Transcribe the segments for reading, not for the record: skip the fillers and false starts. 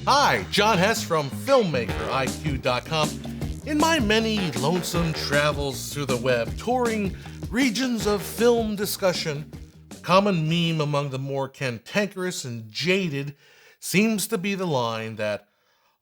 Hi, John Hess from FilmmakerIQ.com. In my many lonesome travels through the web, touring regions of film discussion, the common meme among the more cantankerous and jaded seems to be the line that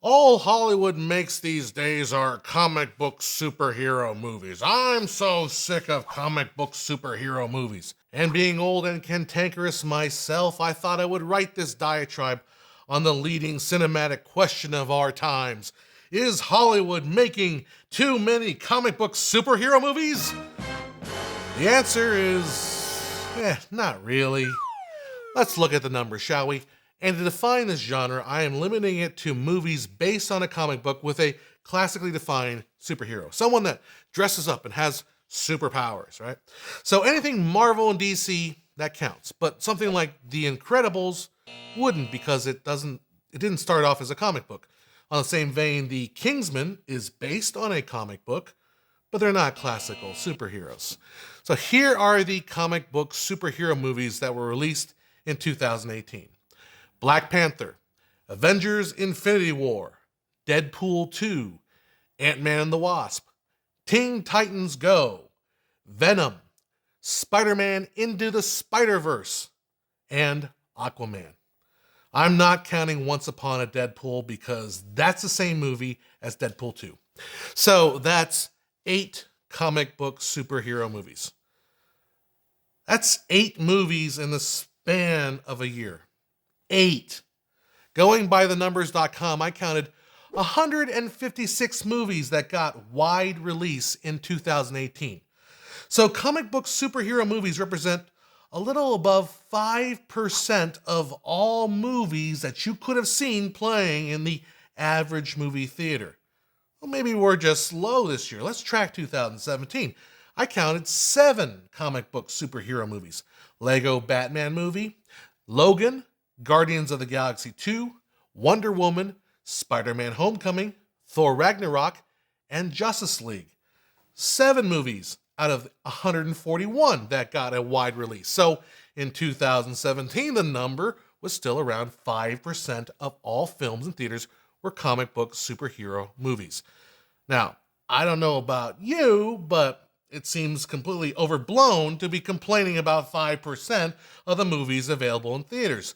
all Hollywood makes these days are comic book superhero movies. I'm so sick of comic book superhero movies. And being old and cantankerous myself, I thought I would write this diatribe on the leading cinematic question of our times. Is Hollywood making too many comic book superhero movies? The answer is, not really. Let's look at the numbers, shall we? And to define this genre, I am limiting it to movies based on a comic book with a classically defined superhero. Someone that dresses up and has superpowers, right? So anything Marvel and DC, that counts. But something like The Incredibles wouldn't, because it didn't start off as a comic book. On the same vein, The Kingsman is based on a comic book, but they're not classical superheroes. So here are the comic book superhero movies that were released in 2018. Black Panther, Avengers Infinity War, Deadpool 2, Ant-Man and the Wasp, Teen Titans Go, Venom, Spider-Man Into the Spider-Verse, and Aquaman. I'm not counting Once Upon a Deadpool because that's the same movie as Deadpool 2. So that's 8 comic book superhero movies. That's 8 movies in the span of a year. 8. Going by thenumbers.com, I counted 156 movies that got wide release in 2018. So comic book superhero movies represent a little above 5% of all movies that you could have seen playing in the average movie theater. Well, maybe we're just low this year. Let's track 2017. I counted 7 comic book superhero movies. Lego Batman movie, Logan, Guardians of the Galaxy 2, Wonder Woman, Spider-Man Homecoming, Thor Ragnarok, and Justice League. 7 movies out of 141 that got a wide release. So in 2017, the number was still around 5% of all films in theaters were comic book superhero movies. Now, I don't know about you, but it seems completely overblown to be complaining about 5% of the movies available in theaters.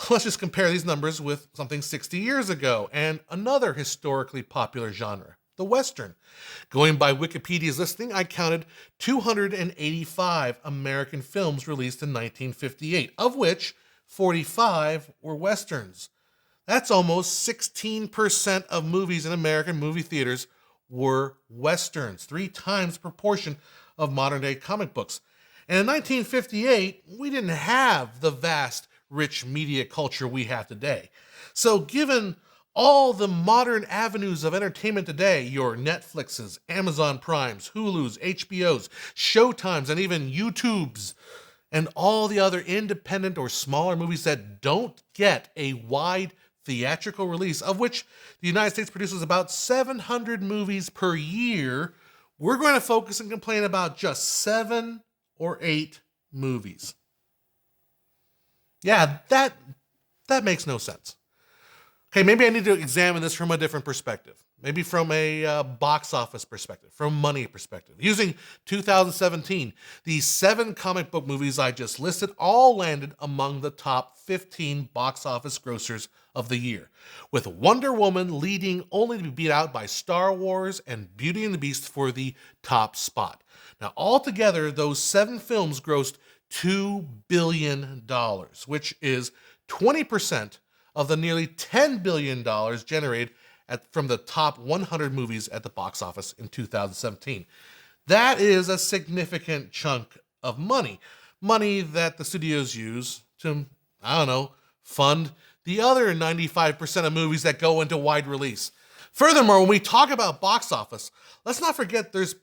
Let's just compare these numbers with something 60 years ago and another historically popular genre, the Western. Going by Wikipedia's listing, I counted 285 American films released in 1958, of which 45 were Westerns. That's almost 16% of movies in American movie theaters were Westerns, 3 times the proportion of modern-day comic books. And in 1958, we didn't have the vast rich media culture we have today. So given all the modern avenues of entertainment today, your Netflixes, Amazon Primes, Hulus, HBOs, Showtimes, and even YouTubes, and all the other independent or smaller movies that don't get a wide theatrical release, of which the United States produces about 700 movies per year, we're going to focus and complain about just 7 or 8 movies. Yeah, that makes no sense. Okay, maybe I need to examine this from a different perspective. Maybe from a box office perspective, from money perspective. Using 2017, these 7 comic book movies I just listed all landed among the top 15 box office grossers of the year, with Wonder Woman leading only to be beat out by Star Wars and Beauty and the Beast for the top spot. Now, altogether, those 7 films grossed $2 billion, which is 20% of the nearly $10 billion generated from the top 100 movies at the box office in 2017. That is a significant chunk of money that the studios use to, fund the other 95% of movies that go into wide release. Furthermore, when we talk about box office, let's not forget there's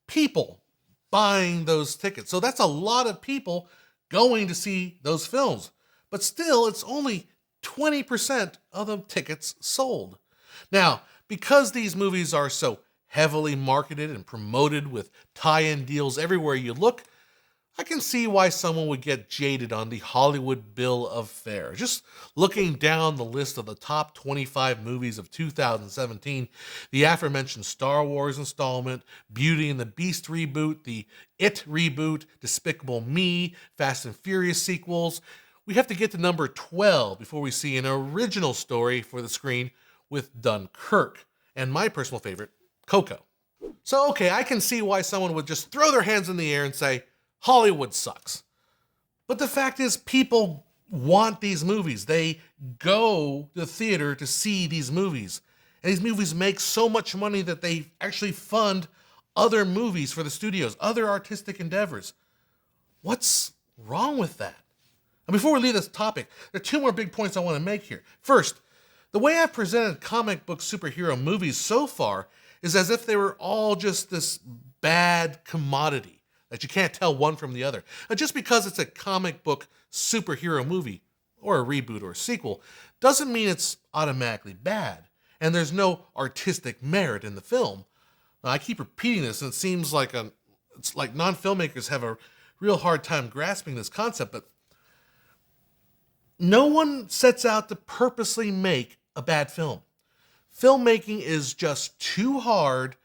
people buying those tickets. So that's a lot of people going to see those films. But still, it's only 20% of the tickets sold. Now, because these movies are so heavily marketed and promoted with tie-in deals everywhere you look, I can see why someone would get jaded on the Hollywood bill of fare. Just looking down the list of the top 25 movies of 2017, the aforementioned Star Wars installment, Beauty and the Beast reboot, the It reboot, Despicable Me, Fast and Furious sequels, we have to get to number 12 before we see an original story for the screen with Dunkirk, and my personal favorite, Coco. So okay, I can see why someone would just throw their hands in the air and say, Hollywood sucks. But the fact is, people want these movies. They go to the theater to see these movies. And these movies make so much money that they actually fund other movies for the studios, other artistic endeavors. What's wrong with that? And before we leave this topic, there are two more big points I want to make here. First, the way I've presented comic book superhero movies so far is as if they were all just this bad commodity that you can't tell one from the other. And just because it's a comic book superhero movie, or a reboot or a sequel, doesn't mean it's automatically bad, and there's no artistic merit in the film. Now, I keep repeating this, and it seems like it's like non-filmmakers have a real hard time grasping this concept, but no one sets out to purposely make a bad film. Filmmaking is just too hard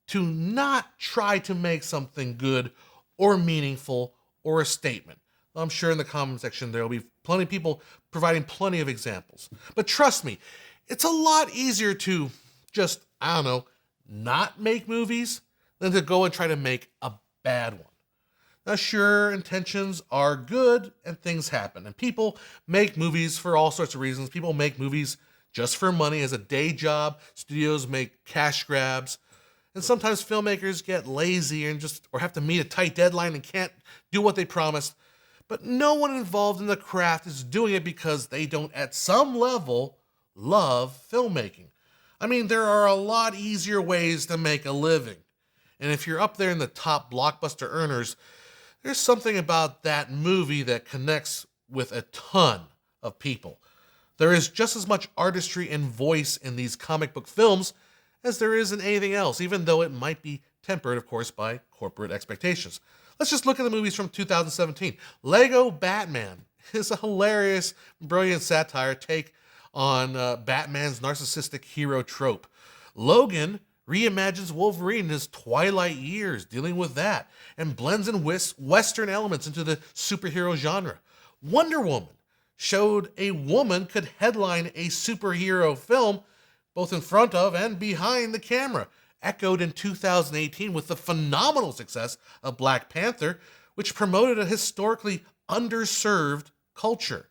to not try to make something good or meaningful or a statement. I'm sure in the comment section there will be plenty of people providing plenty of examples. But trust me, it's a lot easier to just, not make movies than to go and try to make a bad one. Now sure, intentions are good and things happen. And people make movies for all sorts of reasons. People make movies just for money as a day job. Studios make cash grabs. And sometimes filmmakers get lazy or have to meet a tight deadline and can't do what they promised. But no one involved in the craft is doing it because they don't, at some level, love filmmaking. I mean, there are a lot easier ways to make a living. And if you're up there in the top blockbuster earners, there's something about that movie that connects with a ton of people. There is just as much artistry and voice in these comic book films as there is in anything else, even though it might be tempered, of course, by corporate expectations. Let's just look at the movies from 2017. Lego Batman is a hilarious, brilliant satire take on Batman's narcissistic hero trope. Logan reimagines Wolverine in his twilight years, dealing with that, and blends in Western elements into the superhero genre. Wonder Woman showed a woman could headline a superhero film both in front of and behind the camera, echoed in 2018 with the phenomenal success of Black Panther, which promoted a historically underserved culture.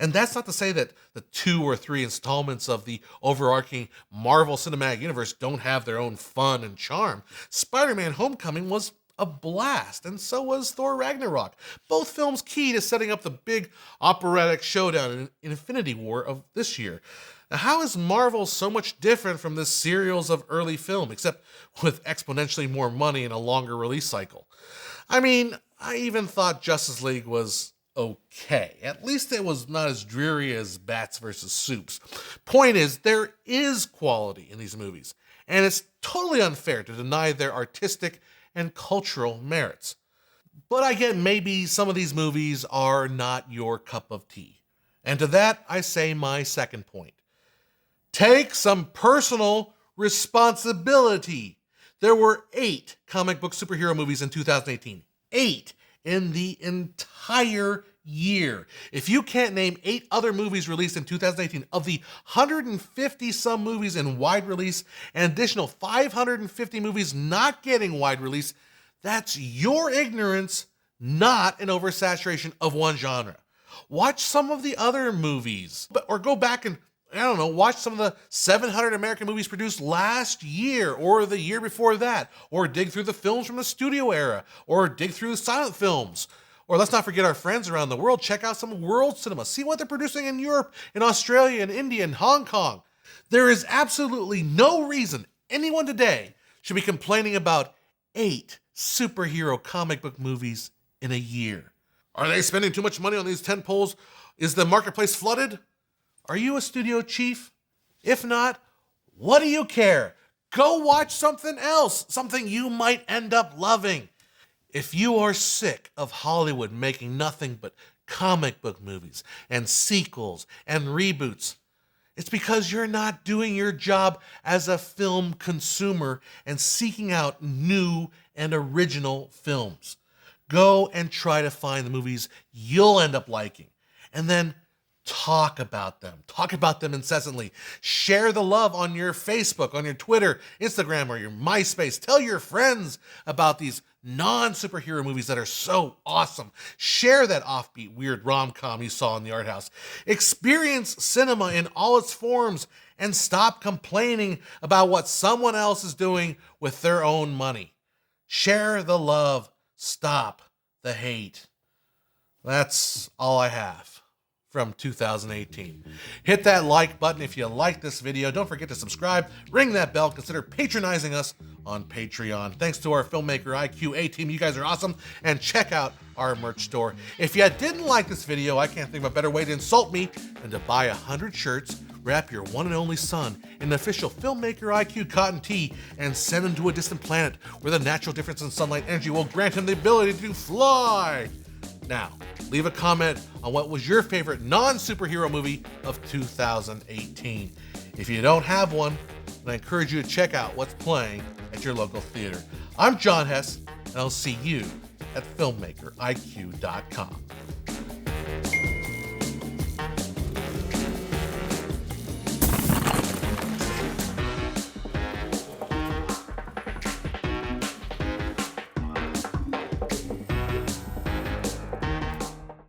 And that's not to say that the 2 or 3 installments of the overarching Marvel Cinematic Universe don't have their own fun and charm. Spider-Man Homecoming was a blast, and so was Thor Ragnarok. Both films key to setting up the big operatic showdown in Infinity War of this year. Now, how is Marvel so much different from the serials of early film, except with exponentially more money and a longer release cycle? I mean, I even thought Justice League was okay. At least it was not as dreary as Bats versus Soups. Point is, there is quality in these movies, and it's totally unfair to deny their artistic and cultural merits. But I get maybe some of these movies are not your cup of tea. And to that, I say my second point. Take some personal responsibility. There were 8 comic book superhero movies in 2018. 8 in the entire year. If you can't name 8 other movies released in 2018 of the 150 some movies in wide release and additional 550 movies not getting wide release, that's your ignorance, not an oversaturation of one genre. Watch some of the other movies, or go back and watch some of the 700 American movies produced last year or the year before that, or dig through the films from the studio era, or dig through the silent films. Or let's not forget our friends around the world. Check out some world cinema. See what they're producing in Europe, in Australia, in India, and Hong Kong. There is absolutely no reason anyone today should be complaining about 8 superhero comic book movies in a year. Are they spending too much money on these tentpoles? Is the marketplace flooded? Are you a studio chief? If not, what do you care? Go watch something else, something you might end up loving. If you are sick of Hollywood making nothing but comic book movies and sequels and reboots, it's because you're not doing your job as a film consumer and seeking out new and original films. Go and try to find the movies you'll end up liking, and then talk about them. Talk about them incessantly. Share the love on your Facebook, on your Twitter, Instagram, or your MySpace. Tell your friends about these non-superhero movies that are so awesome. Share that offbeat, weird rom-com you saw in the art house. Experience cinema in all its forms and stop complaining about what someone else is doing with their own money. Share the love. Stop the hate. That's all I have from 2018. Hit that like button if you like this video. Don't forget to subscribe, ring that bell, consider patronizing us on Patreon. Thanks to our Filmmaker IQ A-team. You guys are awesome. And check out our merch store. If you didn't like this video, I can't think of a better way to insult me than to buy 100 shirts, wrap your one and only son in an official Filmmaker IQ cotton tee, and send him to a distant planet where the natural difference in sunlight energy will grant him the ability to fly. Now, leave a comment on what was your favorite non-superhero movie of 2018. If you don't have one, then I encourage you to check out what's playing at your local theater. I'm John Hess, and I'll see you at filmmakeriq.com.